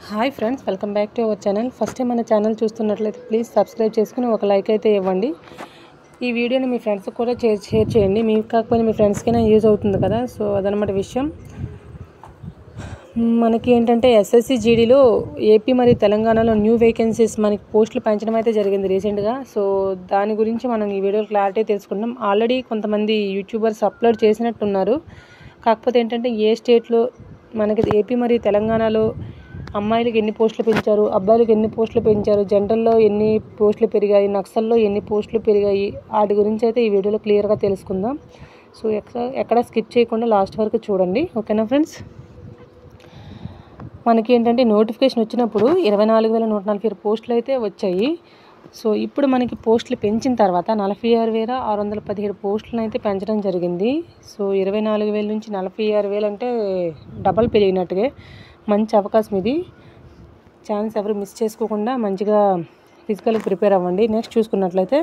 Hi friends, welcome back to our channel. First time మన channel చూస్తున్నట్లయితే please subscribe చేసుకుని ఒక లైక్ అయితే ఇవ్వండి. ఈ వీడియోని మీ ఫ్రెండ్స్కి కూడా షేర్ చేయండి. మీకు కాకపోయినా మీ ఫ్రెండ్స్కైనా యూజ్ అవుతుంది కదా. సో అదనమాట విషయం. మనకి ఏంటంటే ఎస్ఎస్సి జీడీలో ఏపీ మరియు తెలంగాణలో న్యూ వేకెన్సీస్ మనకి పోస్టులు పెంచడం అయితే జరిగింది రీసెంట్గా. సో దాని గురించి మనం ఈ వీడియోలో క్లారిటీ తెలుసుకుంటాం. ఆల్రెడీ కొంతమంది యూట్యూబర్స్ అప్లోడ్ చేసినట్టున్నారు. కాకపోతే ఏంటంటే ఏ స్టేట్లో మనకి ఏపీ మరియు తెలంగాణలో అమ్మాయిలకి ఎన్ని పోస్టులు పెంచారు, అబ్బాయిలకి ఎన్ని పోస్టులు పెంచారు, జనరల్లో ఎన్ని పోస్టులు పెరిగాయి, నక్సల్లో ఎన్ని పోస్టులు పెరిగాయి, వాటి గురించి అయితే ఈ వీడియోలో క్లియర్గా తెలుసుకుందాం. సో ఎక్కడ స్కిప్ చేయకుండా లాస్ట్ వరకు చూడండి, ఓకేనా ఫ్రెండ్స్. మనకి ఏంటంటే నోటిఫికేషన్ వచ్చినప్పుడు 24,147 పోస్టులు అయితే వచ్చాయి. సో ఇప్పుడు మనకి పోస్టులు పెంచిన తర్వాత 46,617 పోస్టులను అయితే పెంచడం జరిగింది. సో 24,000 నుంచి 46,000 అంటే డబల్ పెరిగినట్టుగా మంచి అవకాశం ఇది. ఛాన్స్ ఎవరు మిస్ చేసుకోకుండా మంచిగా ఫిజికల్గా ప్రిపేర్ అవ్వండి. నెక్స్ట్ చూసుకున్నట్లయితే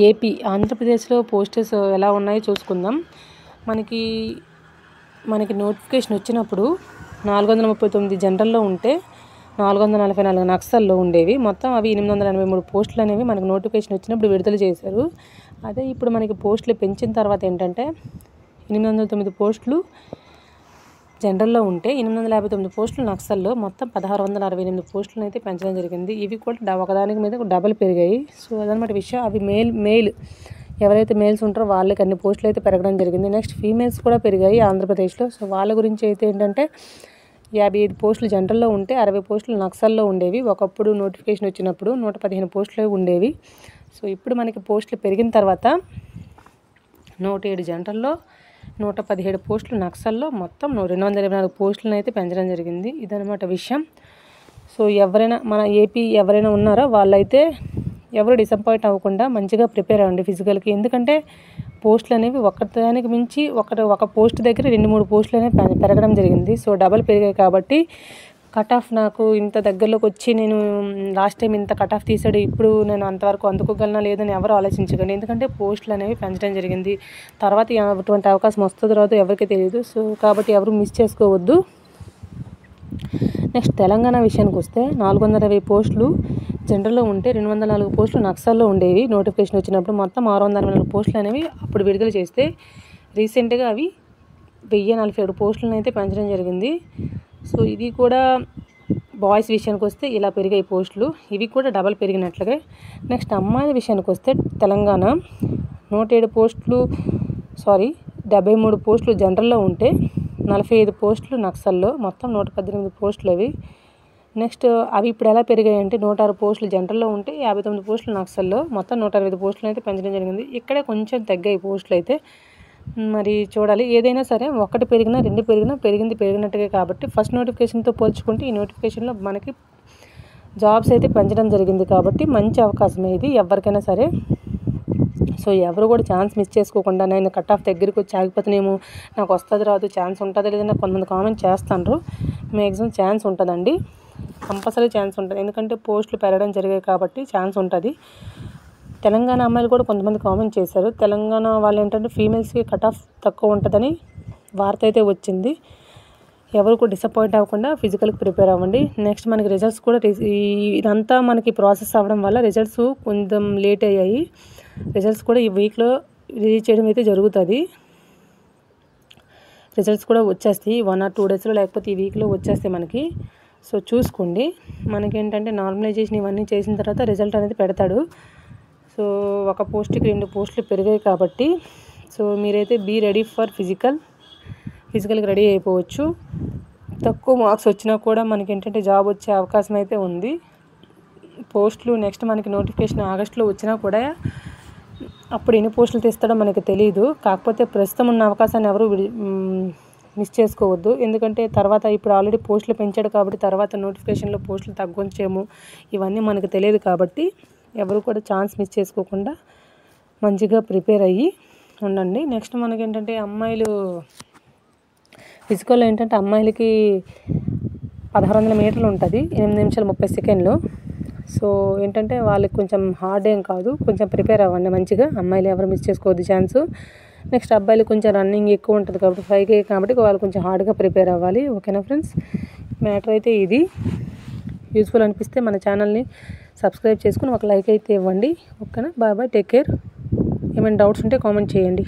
ఏపీ ఆంధ్రప్రదేశ్లో పోస్టర్స్ ఎలా ఉన్నాయో చూసుకుందాం. మనకి నోటిఫికేషన్ వచ్చినప్పుడు 439 జనరల్లో ఉంటే 444 నక్సల్లో ఉండేవి. మొత్తం అవి 883 పోస్టులు అనేవి మనకి నోటిఫికేషన్ వచ్చినప్పుడు విడుదల చేశారు. అదే ఇప్పుడు మనకి పోస్టులు పెంచిన తర్వాత ఏంటంటే 809 పోస్టులు జనరల్లో ఉంటే 859 పోస్టులు నక్సల్లో, మొత్తం 1,668 పోస్టులను అయితే పెంచడం జరిగింది. ఇవి కూడా ఒకదానికి మీద డబల్ పెరిగాయి. సో అదనమాట విషయం. అవి మెయిల్ ఎవరైతే మేల్స్ ఉంటారో వాళ్ళకి అన్ని పోస్టులు అయితే పెరగడం జరిగింది. నెక్స్ట్ ఫీమేల్స్ కూడా పెరిగాయి ఆంధ్రప్రదేశ్లో. సో వాళ్ళ గురించి అయితే ఏంటంటే 55 పోస్టులు జనరల్లో ఉంటే 60 పోస్టులు నక్సల్లో ఉండేవి. ఒకప్పుడు నోటిఫికేషన్ వచ్చినప్పుడు 115 పోస్టులు ఉండేవి. సో ఇప్పుడు మనకి పోస్టులు పెరిగిన తర్వాత 107 జనరల్లో, 117 పోస్టులు నక్సల్లో, మొత్తం 224 పోస్టులను అయితే పెంచడం జరిగింది. ఇదనమాట విషయం. సో మన ఏపీ ఎవరైనా ఉన్నారో వాళ్ళైతే ఎవరు డిసప్పాయింట్ అవ్వకుండా మంచిగా ప్రిపేర్ అవ్వండి ఫిజికల్కి. ఎందుకంటే పోస్టులు అనేవి ఒకదానికి మించి ఒక పోస్ట్ దగ్గర 2-3 పోస్టులు అనేవి పెరగడం జరిగింది. సో డబల్ పెరిగాయి కాబట్టి కట్ ఆఫ్ నాకు ఇంత దగ్గరలోకి వచ్చి నేను లాస్ట్ టైం ఇంత కట్ ఆఫ్ తీసాడు, ఇప్పుడు నేను అంతవరకు అందుకోగలనా లేదని ఎవరు ఆలోచించకండి. ఎందుకంటే పోస్టులు అనేవి పెంచడం జరిగింది. తర్వాత అటువంటి అవకాశం వస్తుందో రాదో ఎవరికీ తెలియదు. సో కాబట్టి ఎవరు మిస్ చేసుకోవద్దు. నెక్స్ట్ తెలంగాణ విషయానికి వస్తే 420 పోస్టులు జనరల్లో ఉంటే 204 పోస్టులు నక్సల్లో ఉండేవి. నోటిఫికేషన్ వచ్చినప్పుడు మొత్తం 664 పోస్టులు అనేవి అప్పుడు విడుదల చేస్తే రీసెంట్గా అవి 1,047 పోస్టులను అయితే పెంచడం జరిగింది. సో ఇది కూడా బాయ్స్ విషయానికి వస్తే ఇలా పెరిగాయి పోస్టులు, ఇవి కూడా డబల్ పెరిగినట్లుగా. నెక్స్ట్ అమ్మాయిల విషయానికి వస్తే తెలంగాణ 73 పోస్టులు జనరల్లో ఉంటే 45 పోస్టులు నక్సల్లో, మొత్తం 118 పోస్టులు అవి. నెక్స్ట్ అవి ఇప్పుడు ఎలా పెరిగాయి అంటే 106 పోస్టులు జనరల్లో ఉంటే 59 పోస్టులు నక్సల్లో, మొత్తం 165 పోస్టులు అయితే పెంచడం జరిగింది. ఇక్కడే కొంచెం తగ్గాయి పోస్టులు అయితే. మరి చూడాలి, ఏదైనా సరే ఒకటి పెరిగినా 2 పెరిగినా పెరిగినట్టుగా. కాబట్టి ఫస్ట్ నోటిఫికేషన్తో పోల్చుకుంటే ఈ నోటిఫికేషన్లో మనకి జాబ్స్ అయితే పెంచడం జరిగింది కాబట్టి మంచి అవకాశమే ఇది ఎవరికైనా సరే. సో ఎవరు కూడా ఛాన్స్ మిస్ చేసుకోకుండా నేను కట్ ఆఫ్ దగ్గరికి వచ్చి ఆగిపోతున్నామో, నాకు వస్తుంది రాదు, ఛాన్స్ ఉంటుందో లేదని కొంతమంది కామెంట్ చేస్తాను. మ్యాక్సిమం ఛాన్స్ ఉంటుందండి, కంపల్సరీ ఛాన్స్ ఉంటుంది. ఎందుకంటే పోస్టులు పెరగడం జరిగాయి కాబట్టి ఛాన్స్ ఉంటుంది. తెలంగాణ అమ్మాయిలు కూడా కొంతమంది కామెంట్ చేశారు. తెలంగాణ వాళ్ళు ఏంటంటే ఫీమేల్స్కి కట్ ఆఫ్ తక్కువ ఉంటుందని వార్త అయితే వచ్చింది. ఎవరు కూడా డిసప్పాయింట్ అవ్వకుండా ఫిజికల్కి ప్రిపేర్ అవ్వండి. నెక్స్ట్ మనకి రిజల్ట్స్ కూడా ఇదంతా మనకి ప్రాసెస్ అవ్వడం వల్ల రిజల్ట్స్ కొంచెం లేట్ అయ్యాయి. రిజల్ట్స్ కూడా ఈ వీక్లో రిలీజ్ చేయడం అయితే జరుగుతుంది. రిజల్ట్స్ కూడా వచ్చేస్తాయి 1 or 2 డేస్లో, లేకపోతే ఈ వీక్లో వచ్చేస్తాయి మనకి. సో చూసుకోండి. మనకి ఏంటంటే నార్మలైజేషన్ ఇవన్నీ చేసిన తర్వాత రిజల్ట్ అనేది పెడతాడు. సో ఒక పోస్ట్కి 2 పోస్టులు పెరిగాయి కాబట్టి సో మీరైతే బీ రెడీ ఫర్ ఫిజికల్కి రెడీ అయిపోవచ్చు. తక్కువ మార్క్స్ వచ్చినా కూడా మనకి ఏంటంటే జాబ్ వచ్చే అవకాశం అయితే ఉంది. పోస్టులు నెక్స్ట్ మనకి నోటిఫికేషన్ ఆగస్టులో వచ్చినా కూడా అప్పుడు ఎన్ని పోస్టులు తీస్తాడో మనకి తెలియదు. కాకపోతే ప్రస్తుతం ఉన్న అవకాశాన్ని ఎవరు మిస్ చేసుకోవద్దు. ఎందుకంటే తర్వాత ఇప్పుడు ఆల్రెడీ పోస్టులు పెంచాడు కాబట్టి తర్వాత నోటిఫికేషన్లో పోస్టులు తగ్గొచ్చేమో ఇవన్నీ మనకు తెలియదు. కాబట్టి ఎవరు కూడా ఛాన్స్ మిస్ చేసుకోకుండా మంచిగా ప్రిపేర్ అయ్యి ఉండండి. నెక్స్ట్ మనకి ఏంటంటే అమ్మాయిలు ఫిజికల్లో ఏంటంటే అమ్మాయిలకి 1,600 మీటర్లు ఉంటుంది, 8 నిమిషాలు 30 సెకండ్లు. సో ఏంటంటే వాళ్ళకి కొంచెం హార్డ్ ఏం కాదు, కొంచెం ప్రిపేర్ అవ్వండి మంచిగా. అమ్మాయిలు ఎవరు మిస్ చేసుకోవద్దు ఛాన్స్. నెక్స్ట్ అబ్బాయిలు కొంచెం రన్నింగ్ ఎక్కువ ఉంటుంది కాబట్టి 5K కాబట్టి వాళ్ళు కొంచెం హార్డ్గా ప్రిపేర్ అవ్వాలి. ఓకేనా ఫ్రెండ్స్, మ్యాటర్ అయితే ఇది. యూస్ఫుల్ అనిపిస్తే మన ఛానల్ని సబ్స్క్రైబ్ చేసుకుని ఒక లైక్ అయితే ఇవ్వండి. ఓకేనా, బాయ్ బాయ్, టేక్ కేర్. ఏమైనా డౌట్స్ ఉంటే కామెంట్ చేయండి.